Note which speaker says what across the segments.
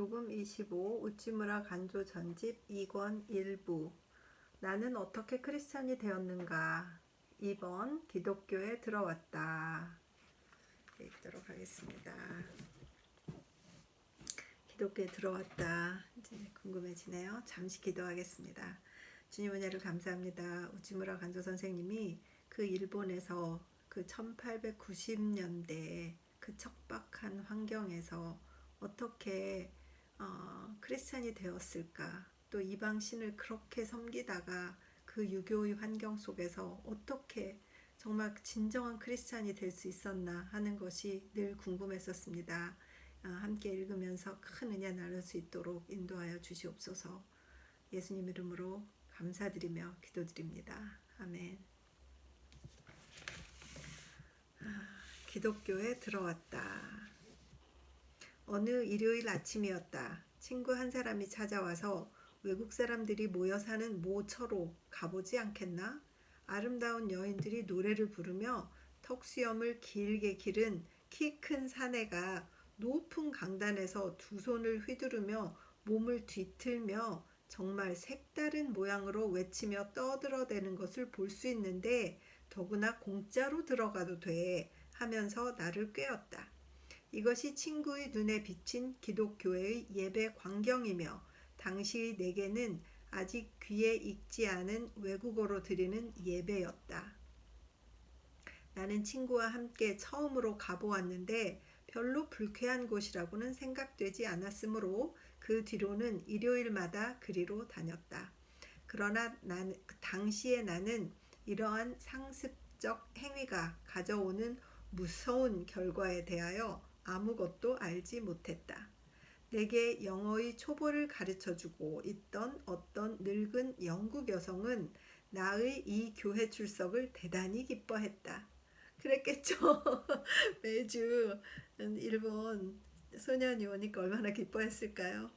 Speaker 1: 녹음 25 우찌무라 간조 전집 2권 1부. 나는 어떻게 크리스찬이 되었는가. 2번 기독교에 들어왔다. 읽도록 하겠습니다. 기독교에 들어왔다. 이제 궁금해지네요. 잠시 기도하겠습니다. 주님 은혜를 감사합니다. 우찌무라 간조 선생님이 그 일본에서 그 1890년대 그 척박한 환경에서 어떻게 크리스찬이 되었을까? 또 이방신을 그렇게 섬기다가 그 유교의 환경 속에서 어떻게 정말 진정한 크리스찬이 될 수 있었나 하는 것이 늘 궁금했었습니다. 함께 읽으면서 큰 은혜 나눌 수 있도록 인도하여 주시옵소서. 예수님 이름으로 감사드리며 기도드립니다. 아멘. 기독교에 들어왔다. 어느 일요일 아침이었다. 친구 한 사람이 찾아와서 외국 사람들이 모여 사는 모처로 가보지 않겠나? 아름다운 여인들이 노래를 부르며 턱수염을 길게 기른 키 큰 사내가 높은 강단에서 두 손을 휘두르며 몸을 뒤틀며 정말 색다른 모양으로 외치며 떠들어대는 것을 볼 수 있는데 더구나 공짜로 들어가도 돼 하면서 나를 꾀었다. 이것이 친구의 눈에 비친 기독교의 예배 광경이며 당시 내게는 아직 귀에 익지 않은 외국어로 드리는 예배였다. 나는 친구와 함께 처음으로 가보았는데 별로 불쾌한 곳이라고는 생각되지 않았으므로 그 뒤로는 일요일마다 그리로 다녔다. 그러나 당시에 나는 이러한 상습적 행위가 가져오는 무서운 결과에 대하여 아무것도 알지 못했다. 내게 영어의 초보를 가르쳐주고 있던 어떤 늙은 영국 여성은 나의 이 교회 출석을 대단히 기뻐했다. 그랬겠죠. 매주 일본 소년이 오니까 얼마나 기뻐했을까요?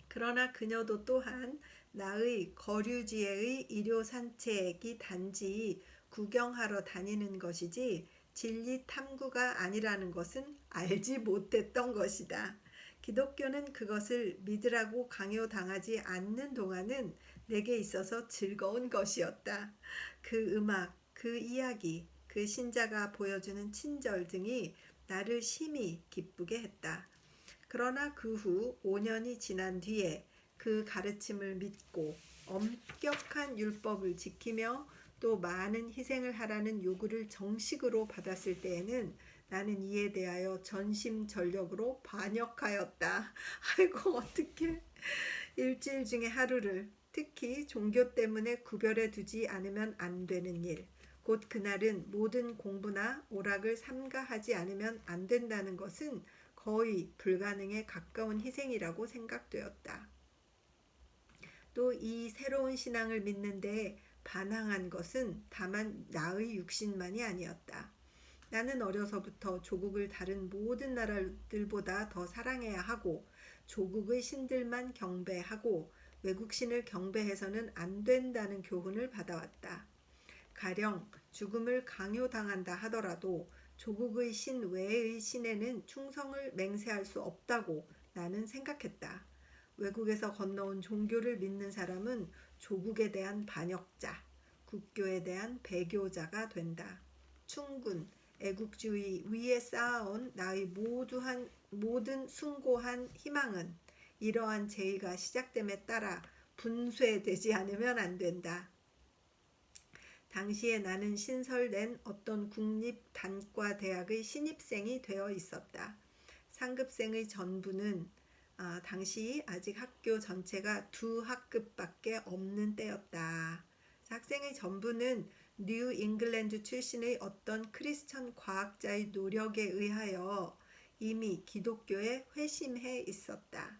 Speaker 1: 그러나 그녀도 또한 나의 거류지에의 일요 산책이 단지 구경하러 다니는 것이지 진리 탐구가 아니라는 것은 알지 못했던 것이다. 기독교는 그것을 믿으라고 강요당하지 않는 동안은 내게 있어서 즐거운 것이었다. 그 음악, 그 이야기, 그 신자가 보여주는 친절 등이 나를 심히 기쁘게 했다. 그러나 그 후 5년이 지난 뒤에 그 가르침을 믿고 엄격한 율법을 지키며 또 많은 희생을 하라는 요구를 정식으로 받았을 때에는 나는 이에 대하여 전심전력으로 반역하였다. 아이고 어떡해. 일주일 중에 하루를 특히 종교 때문에 구별해 두지 않으면 안 되는 일, 곧 그날은 모든 공부나 오락을 삼가하지 않으면 안 된다는 것은 거의 불가능에 가까운 희생이라고 생각되었다. 또 이 새로운 신앙을 믿는데 반항한 것은 다만 나의 육신만이 아니었다. 나는 어려서부터 조국을 다른 모든 나라들보다 더 사랑해야 하고 조국의 신들만 경배하고 외국 신을 경배해서는 안 된다는 교훈을 받아왔다. 가령 죽음을 강요당한다 하더라도 조국의 신 외의 신에는 충성을 맹세할 수 없다고 나는 생각했다. 외국에서 건너온 종교를 믿는 사람은 조국에 대한 반역자, 국교에 대한 배교자가 된다. 충군, 애국주의 위에 쌓아온 나의 모든 숭고한 희망은 이러한 제의가 시작됨에 따라 분쇄되지 않으면 안 된다. 당시에 나는 신설된 어떤 국립단과대학의 신입생이 되어 있었다. 상급생의 전부는 당시 아직 학교 전체가 2학급밖에 없는 때였다. 학생의 전부는 뉴 잉글랜드 출신의 어떤 크리스천 과학자의 노력에 의하여 이미 기독교에 회심해 있었다.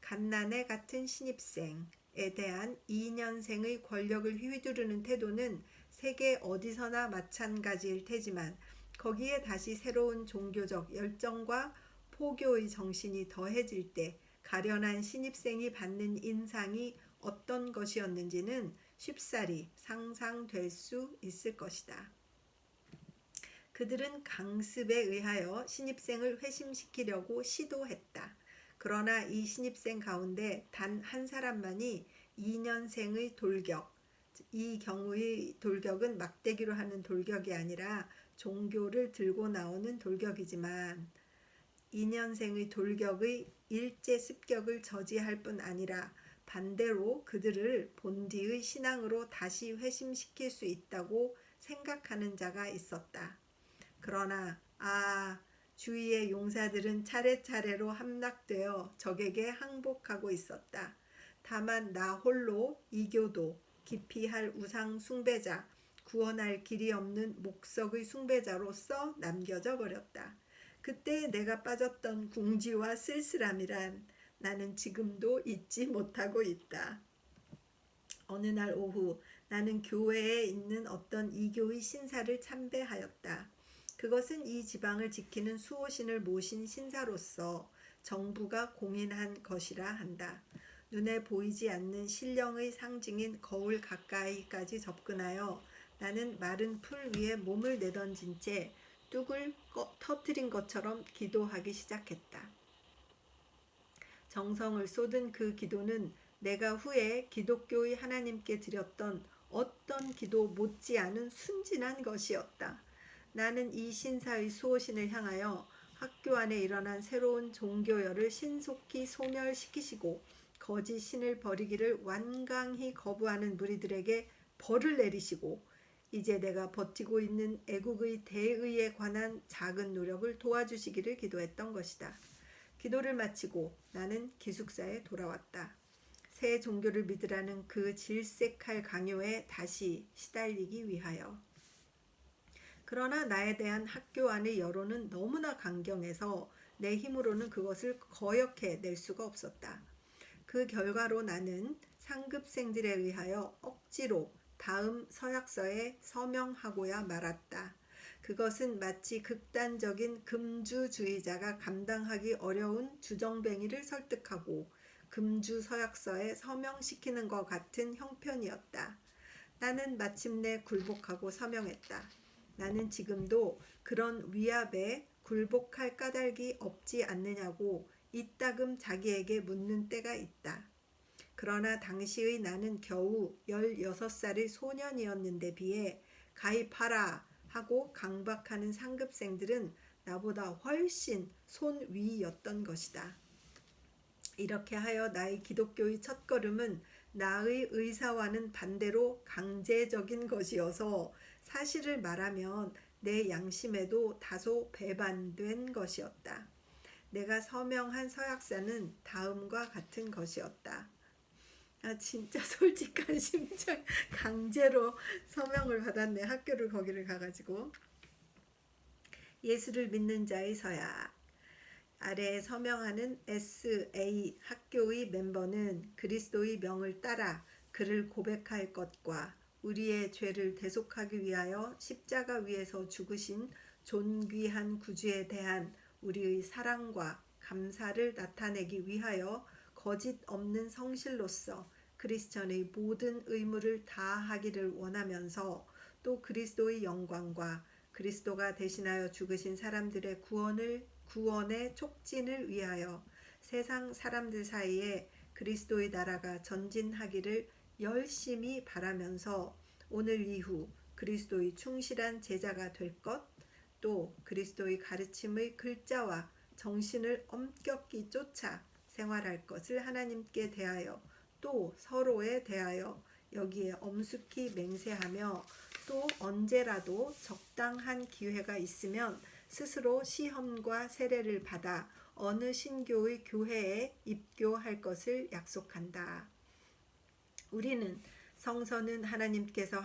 Speaker 1: 갓난애 같은 신입생에 대한 2년생의 권력을 휘두르는 태도는 세계 어디서나 마찬가지일 테지만 거기에 다시 새로운 종교적 열정과 포교의 정신이 더해질 때 가련한 신입생이 받는 인상이 어떤 것이었는지는 쉽사리 상상될 수 있을 것이다. 그들은 강습에 의하여 신입생을 회심시키려고 시도했다. 그러나 이 신입생 가운데 단 한 사람만이 2년생의 돌격, 이 경우의 돌격은 막대기로 하는 돌격이 아니라 종교를 들고 나오는 돌격이지만 2년생의 돌격의 일제 습격을 저지할 뿐 아니라 반대로 그들을 본디의 신앙으로 다시 회심시킬 수 있다고 생각하는 자가 있었다. 그러나 주위의 용사들은 차례차례로 함락되어 적에게 항복하고 있었다. 다만 나 홀로 이교도, 기피할 우상 숭배자, 구원할 길이 없는 목석의 숭배자로서 남겨져 버렸다. 그때 내가 빠졌던 궁지와 쓸쓸함이란 나는 지금도 잊지 못하고 있다. 어느 날 오후 나는 교회에 있는 어떤 이교의 신사를 참배하였다. 그것은 이 지방을 지키는 수호신을 모신 신사로서 정부가 공인한 것이라 한다. 눈에 보이지 않는 신령의 상징인 거울 가까이까지 접근하여 나는 마른 풀 위에 몸을 내던진 채 뚝을 터뜨린 것처럼 기도하기 시작했다. 정성을 쏟은 그 기도는 내가 후에 기독교의 하나님께 드렸던 어떤 기도 못지않은 순진한 것이었다. 나는 이 신사의 수호신을 향하여 학교 안에 일어난 새로운 종교열을 신속히 소멸시키시고 거짓 신을 버리기를 완강히 거부하는 무리들에게 벌을 내리시고 이제 내가 버티고 있는 애국의 대의에 관한 작은 노력을 도와주시기를 기도했던 것이다. 기도를 마치고 나는 기숙사에 돌아왔다. 새 종교를 믿으라는 그 질색할 강요에 다시 시달리기 위하여. 그러나 나에 대한 학교 안의 여론은 너무나 강경해서 내 힘으로는 그것을 거역해 낼 수가 없었다. 그 결과로 나는 상급생들에 의하여 억지로 다음 서약서에 서명하고야 말았다. 그것은 마치 극단적인 금주주의자가 감당하기 어려운 주정뱅이를 설득하고 금주 서약서에 서명시키는 것 같은 형편이었다. 나는 마침내 굴복하고 서명했다. 나는 지금도 그런 위압에 굴복할 까닭이 없지 않느냐고 이따금 자기에게 묻는 때가 있다. 그러나 당시의 나는 겨우 16살의 소년이었는데 비해 가입하라 하고 강박하는 상급생들은 나보다 훨씬 손 위였던 것이다. 이렇게 하여 나의 기독교의 첫걸음은 나의 의사와는 반대로 강제적인 것이어서 사실을 말하면 내 양심에도 다소 배반된 것이었다. 내가 서명한 서약서는 다음과 같은 것이었다. 진짜 솔직한 심정 강제로 서명을 받았네. 학교를 거기를 가가지고. 예수를 믿는 자의 서약. 아래에 서명하는 SA 학교의 멤버는 그리스도의 명을 따라 그를 고백할 것과 우리의 죄를 대속하기 위하여 십자가 위에서 죽으신 존귀한 구주에 대한 우리의 사랑과 감사를 나타내기 위하여 거짓 없는 성실로서 크리스천의 모든 의무를 다하기를 원하면서 또 그리스도의 영광과 그리스도가 대신하여 죽으신 사람들의 구원의 촉진을 위하여 세상 사람들 사이에 그리스도의 나라가 전진하기를 열심히 바라면서 오늘 이후 그리스도의 충실한 제자가 될 것, 또 그리스도의 가르침의 글자와 정신을 엄격히 쫓아 생활할 것을 하나님께 대하여 또 서로에 대하여 여기에 엄숙히 맹세하며 또 언제라도 적당한 기회가 있으면 스스로 시험과 세례를 받아 어느 신교의 교회에 입교할 것을 약속한다. 우리는 성서는 하나님께서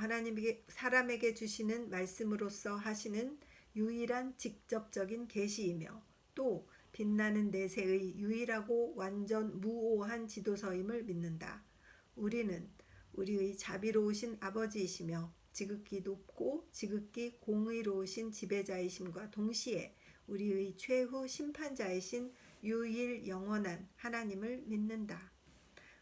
Speaker 1: 사람에게 주시는 말씀으로서 하시는 유일한 직접적인 계시이며 또 빛나는 내세의 유일하고 완전 무오한 지도서임을 믿는다. 우리는 우리의 자비로우신 아버지이시며 지극히 높고 지극히 공의로우신 지배자이심과 동시에 우리의 최후 심판자이신 유일 영원한 하나님을 믿는다.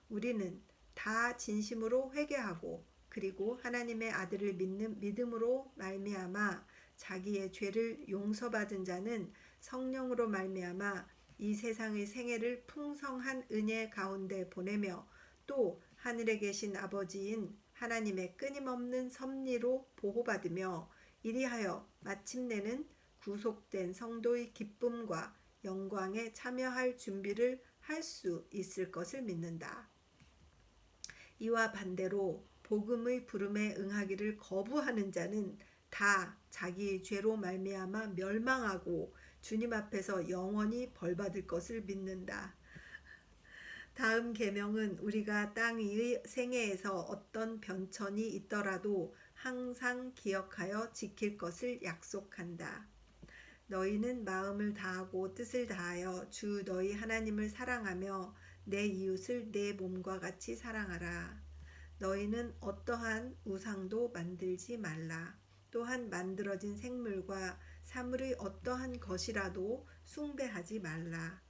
Speaker 1: 우리는 다 진심으로 회개하고 그리고 하나님의 아들을 믿는 믿음으로 말미암아 자기의 죄를 용서받은 자는 성령으로 말미암아 이 세상의 생애를 풍성한 은혜 가운데 보내며 또 하늘에 계신 아버지인 하나님의 끊임없는 섭리로 보호받으며 이리하여 마침내는 구속된 성도의 기쁨과 영광에 참여할 준비를 할 수 있을 것을 믿는다. 이와 반대로 복음의 부름에 응하기를 거부하는 자는 다 자기의 죄로 말미암아 멸망하고 주님 앞에서 영원히 벌받을 것을 믿는다. 다음 계명은 우리가 땅 위의 생애에서 어떤 변천이 있더라도 항상 기억하여 지킬 것을 약속한다. 너희는 마음을 다하고 뜻을 다하여 주 너희 하나님을 사랑하며 내 이웃을 내 몸과 같이 사랑하라. 너희는 어떠한 우상도 만들지 말라. 또한 만들어진 생물과 사물의 어떠한 것이라도 숭배하지 말라.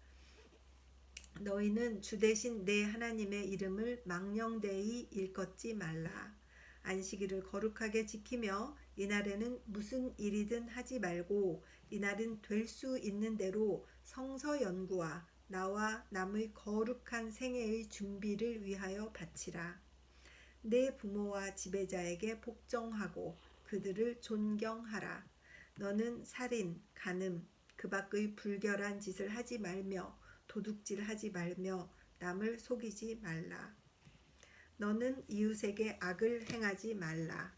Speaker 1: 너희는 주 대신 내 하나님의 이름을 망령되이 일컫지 말라. 안식일을 거룩하게 지키며 이날에는 무슨 일이든 하지 말고 이날은 될 수 있는 대로 성서 연구와 나와 남의 거룩한 생애의 준비를 위하여 바치라. 내 부모와 지배자에게 복종하고 그들을 존경하라. 너는 살인, 간음, 그 밖의 불결한 짓을 하지 말며 도둑질하지 말며 남을 속이지 말라. 너는 이웃에게 악을 행하지 말라.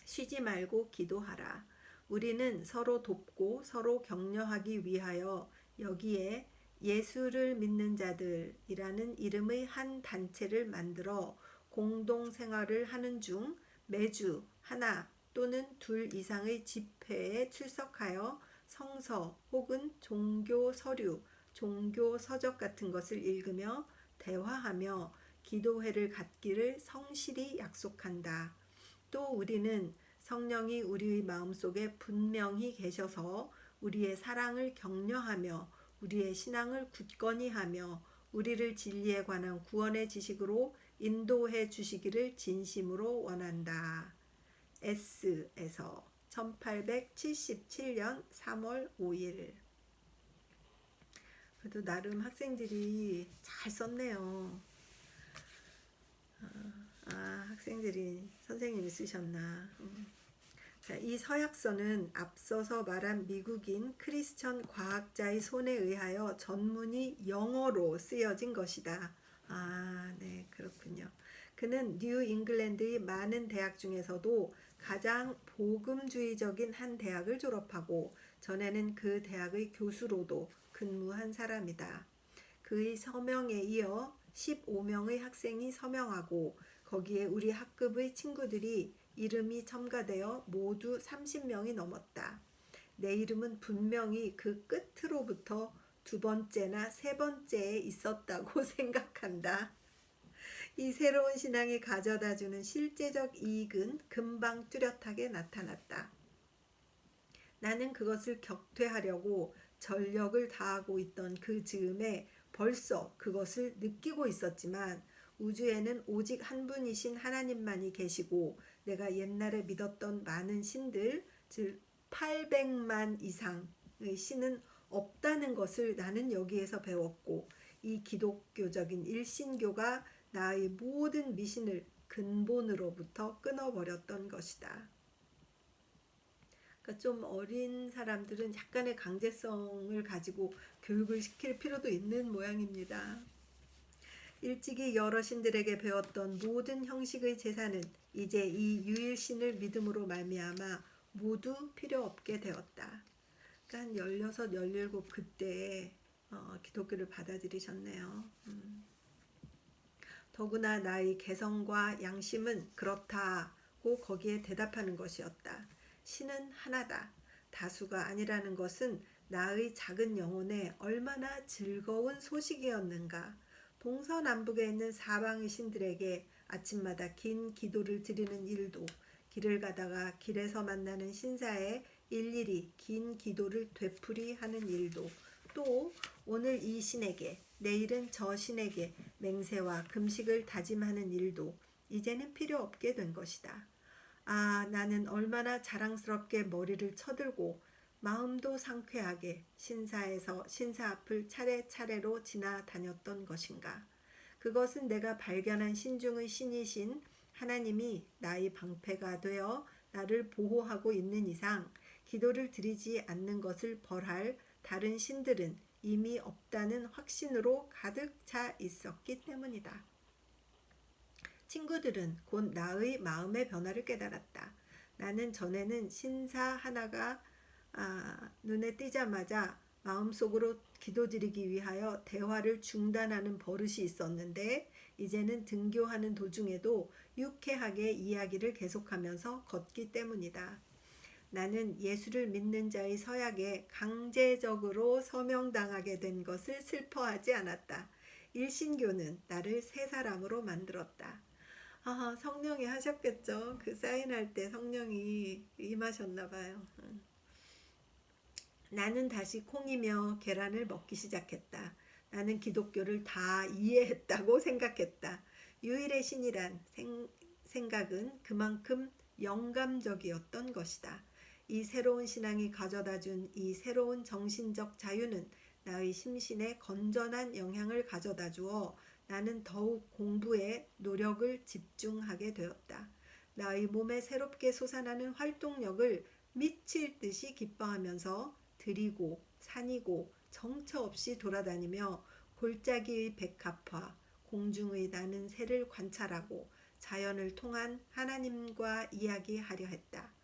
Speaker 1: 쉬지 말고 기도하라. 우리는 서로 돕고 서로 격려하기 위하여 여기에 예수를 믿는 자들이라는 이름의 한 단체를 만들어 공동생활을 하는 중 매주 하나 또는 둘 이상의 집회에 출석하여 성서 혹은 종교 서류, 종교 서적 같은 것을 읽으며 대화하며 기도회를 갖기를 성실히 약속한다. 또 우리는 성령이 우리의 마음속에 분명히 계셔서 우리의 사랑을 격려하며 우리의 신앙을 굳건히 하며 우리를 진리에 관한 구원의 지식으로 인도해 주시기를 진심으로 원한다. S에서 1877년 3월 5일. 그래도 나름 학생들이 잘 썼네요. 학생들이 선생님이 쓰셨나. 자, 이 서약서는 앞서서 말한 미국인 크리스천 과학자의 손에 의하여 전문이 영어로 쓰여진 것이다. 네, 그렇군요. 그는 뉴 잉글랜드의 많은 대학 중에서도 가장 복음주의적인 한 대학을 졸업하고 전에는 그 대학의 교수로도 근무한 사람이다. 그의 서명에 이어 15명의 학생이 서명하고 거기에 우리 학급의 친구들이 이름이 첨가되어 모두 30명이 넘었다. 내 이름은 분명히 그 끝으로부터 두 번째나 세 번째에 있었다고 생각한다. 이 새로운 신앙이 가져다주는 실제적 이익은 금방 뚜렷하게 나타났다. 나는 그것을 격퇴하려고 전력을 다하고 있던 그 즈음에 벌써 그것을 느끼고 있었지만 우주에는 오직 한 분이신 하나님만이 계시고 내가 옛날에 믿었던 많은 신들, 즉 800만 이상의 신은 없다는 것을 나는 여기에서 배웠고 이 기독교적인 일신교가 나의 모든 미신을 근본으로부터 끊어버렸던 것이다. 그러니까 좀 어린 사람들은 약간의 강제성을 가지고 교육을 시킬 필요도 있는 모양입니다. 일찍이 여러 신들에게 배웠던 모든 형식의 제사는 이제 이 유일신을 믿음으로 말미암아 모두 필요 없게 되었다. 그러니까 한 16, 17 그때에 기독교를 받아들이셨네요. 더구나 나의 개성과 양심은 그렇다고 거기에 대답하는 것이었다. 신은 하나다. 다수가 아니라는 것은 나의 작은 영혼에 얼마나 즐거운 소식이었는가. 동서남북에 있는 사방의 신들에게 아침마다 긴 기도를 드리는 일도, 길을 가다가 길에서 만나는 신사에 일일이 긴 기도를 되풀이하는 일도, 또 오늘 이 신에게 내일은 저 신에게 맹세와 금식을 다짐하는 일도 이제는 필요 없게 된 것이다. 나는 얼마나 자랑스럽게 머리를 쳐들고 마음도 상쾌하게 신사 앞을 차례차례로 지나다녔던 것인가. 그것은 내가 발견한 신중의 신이신 하나님이 나의 방패가 되어 나를 보호하고 있는 이상 기도를 드리지 않는 것을 벌할 다른 신들은 이미 없다는 확신으로 가득 차 있었기 때문이다. 친구들은 곧 나의 마음의 변화를 깨달았다. 나는 전에는 신사 하나가 눈에 띄자마자 마음속으로 기도드리기 위하여 대화를 중단하는 버릇이 있었는데 이제는 등교하는 도중에도 유쾌하게 이야기를 계속하면서 걷기 때문이다. 나는 예수를 믿는 자의 서약에 강제적으로 서명당하게 된 것을 슬퍼하지 않았다. 일신교는 나를 새 사람으로 만들었다. 성령이 하셨겠죠. 그 사인할 때 성령이 임하셨나 봐요. 나는 다시 콩이며 계란을 먹기 시작했다. 나는 기독교를 다 이해했다고 생각했다. 유일의 신이란 생각은 그만큼 영감적이었던 것이다. 이 새로운 신앙이 가져다준 이 새로운 정신적 자유는 나의 심신에 건전한 영향을 가져다 주어 나는 더욱 공부에 노력을 집중하게 되었다. 나의 몸에 새롭게 솟아나는 활동력을 미칠 듯이 기뻐하면서 들이고 산이고 정처 없이 돌아다니며 골짜기의 백합화, 공중의 나는 새를 관찰하고 자연을 통한 하나님과 이야기하려 했다.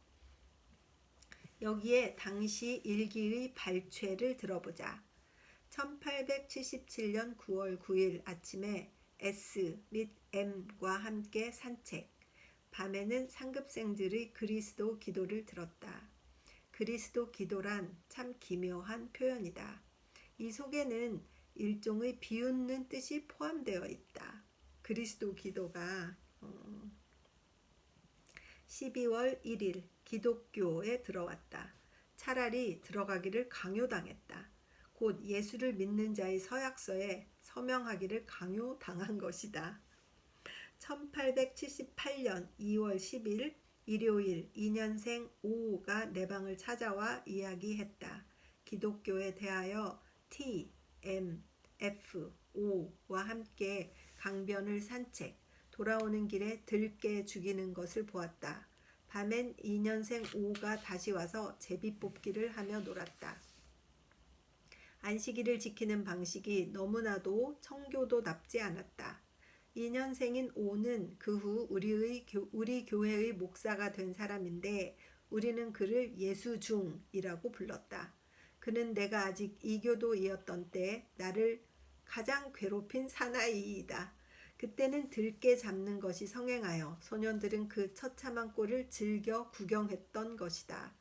Speaker 1: 여기에 당시 일기의 발췌를 들어보자. 1877년 9월 9일 아침에 S 및 M과 함께 산책. 밤에는 상급생들의 그리스도 기도를 들었다. 그리스도 기도란 참 기묘한 표현이다. 이 속에는 일종의 비웃는 뜻이 포함되어 있다. 그리스도 기도가 12월 1일 기독교에 들어왔다. 차라리 들어가기를 강요당했다. 곧 예수를 믿는 자의 서약서에 서명하기를 강요당한 것이다. 1878년 2월 10일 일요일 2년생 오가 내 방을 찾아와 이야기했다. 기독교에 대하여 T, M, F, O와 함께 강변을 산책, 돌아오는 길에 들깨 죽이는 것을 보았다. 밤엔 2년생 오가 다시 와서 제비 뽑기를 하며 놀았다. 안식일을 지키는 방식이 너무나도 청교도답지 않았다. 2년생인 오는 그 후 우리 교회의 목사가 된 사람인데 우리는 그를 예수중이라고 불렀다. 그는 내가 아직 이교도이었던 때 나를 가장 괴롭힌 사나이이다. 그때는 들깨 잡는 것이 성행하여 소년들은 그 처참한 꼴을 즐겨 구경했던 것이다.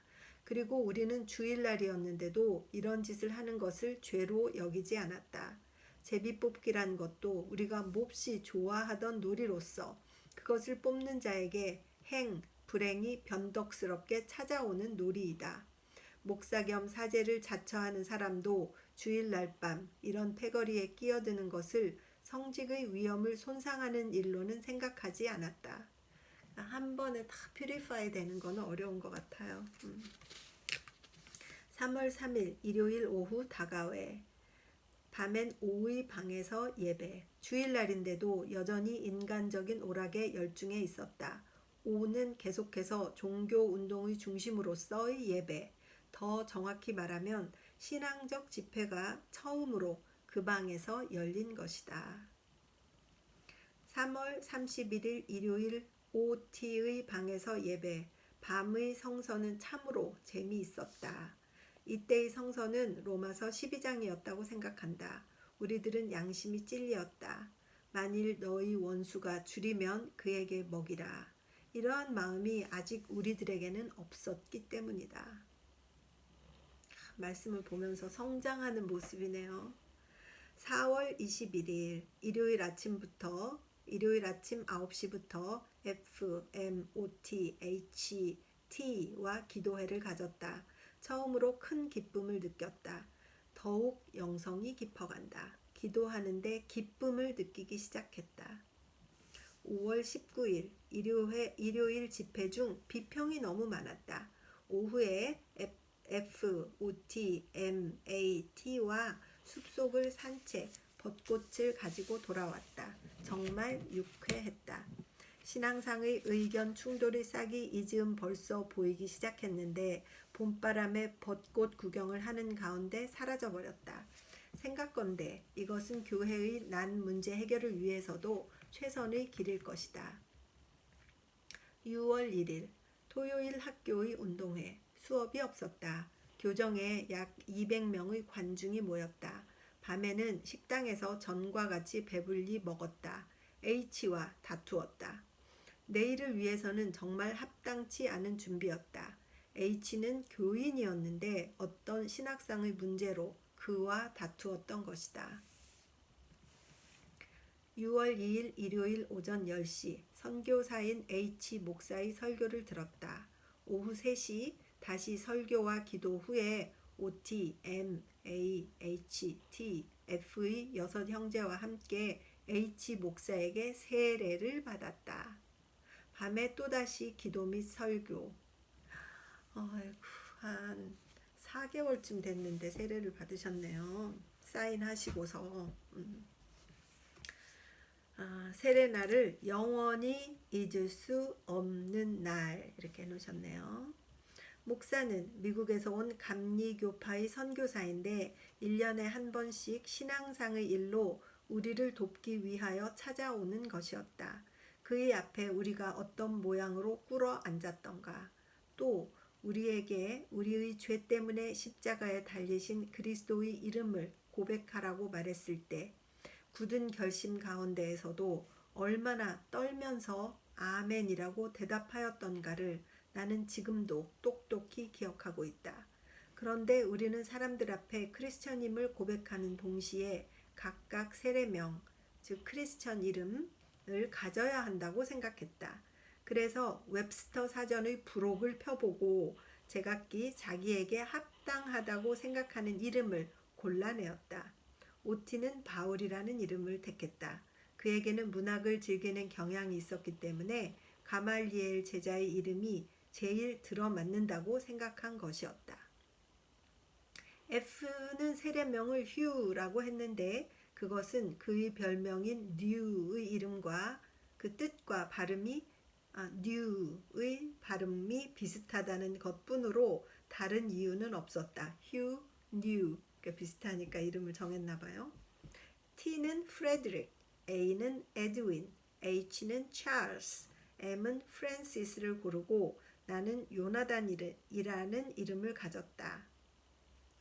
Speaker 1: 그리고 우리는 주일날이었는데도 이런 짓을 하는 것을 죄로 여기지 않았다. 제비뽑기란 것도 우리가 몹시 좋아하던 놀이로서 그것을 뽑는 자에게 불행이 변덕스럽게 찾아오는 놀이이다. 목사 겸 사제를 자처하는 사람도 주일날 밤 이런 패거리에 끼어드는 것을 성직의 위엄을 손상하는 일로는 생각하지 않았다. 한 번에 다 퓨리파이 되는 거는 어려운 것 같아요. 3월 3일 일요일 오후 다가외. 밤엔 오의 방에서 예배. 주일날인데도 여전히 인간적인 오락에 열중해 있었다. 오는 계속해서 종교운동의 중심으로서의 예배. 더 정확히 말하면 신앙적 집회가 처음으로 그 방에서 열린 것이다. 3월 31일 일요일 OT의 방에서 예배. 밤의 성서는 참으로 재미있었다. 이때의 성서는 로마서 12장이었다고 생각한다. 우리들은 양심이 찔렸다. 만일 너희 원수가 줄이면 그에게 먹이라. 이러한 마음이 아직 우리들에게는 없었기 때문이다. 말씀을 보면서 성장하는 모습이네요. 4월 21일 일요일 아침 9시부터 FMOTHT와 기도회를 가졌다. 처음으로 큰 기쁨을 느꼈다. 더욱 영성이 깊어간다. 기도하는데 기쁨을 느끼기 시작했다. 5월 19일 일요일 집회 중 비평이 너무 많았다. 오후에 FOTMAT와 숲속을 산책, 벚꽃을 가지고 돌아왔다. 정말 유쾌했다. 신앙상의 의견 충돌이 싹이 이 즈음 벌써 보이기 시작했는데 봄바람에 벚꽃 구경을 하는 가운데 사라져버렸다. 생각건대 이것은 교회의 난 문제 해결을 위해서도 최선의 길일 것이다. 6월 1일 토요일 학교의 운동회. 수업이 없었다. 교정에 약 200명의 관중이 모였다. 밤에는 식당에서 전과 같이 배불리 먹었다. H와 다투었다. 내일을 위해서는 정말 합당치 않은 준비였다. H는 교인이었는데 어떤 신학상의 문제로 그와 다투었던 것이다. 6월 2일 일요일 오전 10시 선교사인 H 목사의 설교를 들었다. 오후 3시 다시 설교와 기도 후에 OT, M, A, H, T, F의 6 형제와 함께 H 목사에게 세례를 받았다. 밤에 또다시 기도 및 설교. 한 4개월쯤 됐는데 세례를 받으셨네요. 사인하시고서 세례날을 영원히 잊을 수 없는 날 이렇게 해놓으셨네요. 목사는 미국에서 온 감리교파의 선교사인데 1년에 한 번씩 신앙상의 일로 우리를 돕기 위하여 찾아오는 것이었다. 그의 앞에 우리가 어떤 모양으로 꿇어 앉았던가, 또 우리에게 우리의 죄 때문에 십자가에 달리신 그리스도의 이름을 고백하라고 말했을 때 굳은 결심 가운데에서도 얼마나 떨면서 아멘이라고 대답하였던가를 나는 지금도 똑똑히 기억하고 있다. 그런데 우리는 사람들 앞에 크리스천임을 고백하는 동시에 각각 세례명, 즉 크리스천 이름을 가져야 한다고 생각했다. 그래서 웹스터 사전의 부록을 펴보고 제각기 자기에게 합당하다고 생각하는 이름을 골라내었다. 오티는 바울이라는 이름을 택했다. 그에게는 문학을 즐기는 경향이 있었기 때문에 가말리엘 제자의 이름이 제일 들어맞는다고 생각한 것이었다. F는 세례명을 휴라고 했는데 그것은 그의 별명인 뉴의 이름과 그 뜻과 뉴의 발음이 비슷하다는 것뿐으로 다른 이유는 없었다. 휴, 뉴 비슷하니까 이름을 정했나봐요. T는 프레드릭, A는 에드윈, H는 찰스, M은 프랜시스를 고르고 나는 요나단이라는 이름을 가졌다.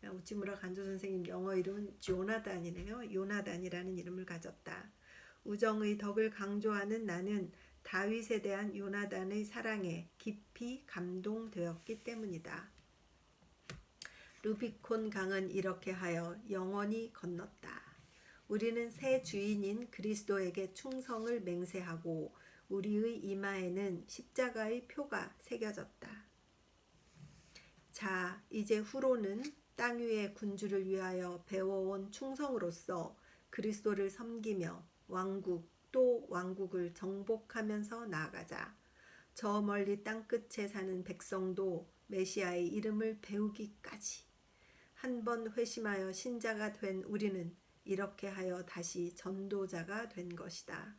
Speaker 1: 우치무라 간조 선생님 영어 이름은 조나단이네요. 요나단이라는 이름을 가졌다. 우정의 덕을 강조하는 나는 다윗에 대한 요나단의 사랑에 깊이 감동되었기 때문이다. 루비콘 강은 이렇게 하여 영원히 건넜다. 우리는 새 주인인 그리스도에게 충성을 맹세하고 우리의 이마에는 십자가의 표가 새겨졌다. 자, 이제 후로는 땅 위의 군주를 위하여 배워온 충성으로서 그리스도를 섬기며 왕국 또 왕국을 정복하면서 나아가자. 저 멀리 땅끝에 사는 백성도 메시아의 이름을 배우기까지. 한 번 회심하여 신자가 된 우리는 이렇게 하여 다시 전도자가 된 것이다.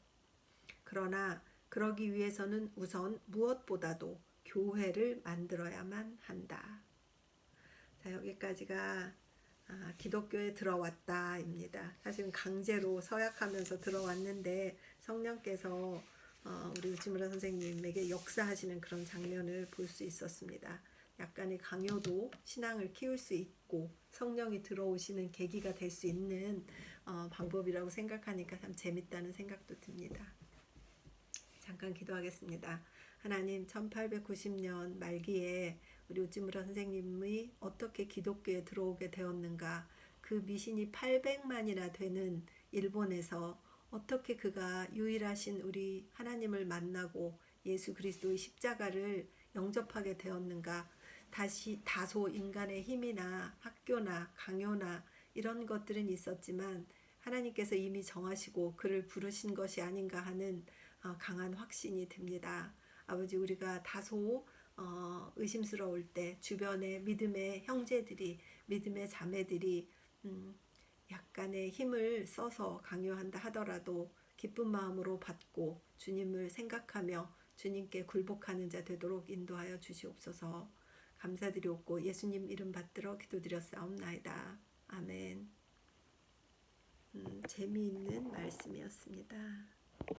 Speaker 1: 그러나 그러기 위해서는 우선 무엇보다도 교회를 만들어야만 한다. 자, 여기까지가 기독교에 들어왔다입니다. 사실은 강제로 서약하면서 들어왔는데 성령께서 우리 우치무라 선생님에게 역사하시는 그런 장면을 볼 수 있었습니다. 약간의 강요도 신앙을 키울 수 있고 성령이 들어오시는 계기가 될 수 있는 방법이라고 생각하니까 참 재밌다는 생각도 듭니다. 잠깐 기도하겠습니다. 하나님, 1890년 말기에 우리 우찌무라 선생님이 어떻게 기독교에 들어오게 되었는가, 그 미신이 800만이나 되는 일본에서 어떻게 그가 유일하신 우리 하나님을 만나고 예수 그리스도의 십자가를 영접하게 되었는가, 다소 인간의 힘이나 학교나 강요나 이런 것들은 있었지만 하나님께서 이미 정하시고 그를 부르신 것이 아닌가 하는 강한 확신이 듭니다. 아버지, 우리가 다소 의심스러울 때 주변의 믿음의 형제들이, 믿음의 자매들이 약간의 힘을 써서 강요한다 하더라도 기쁜 마음으로 받고 주님을 생각하며 주님께 굴복하는 자 되도록 인도하여 주시옵소서. 감사드리옵고 예수님 이름 받들어 기도드렸사옵나이다. 아멘. 재미있는 말씀이었습니다.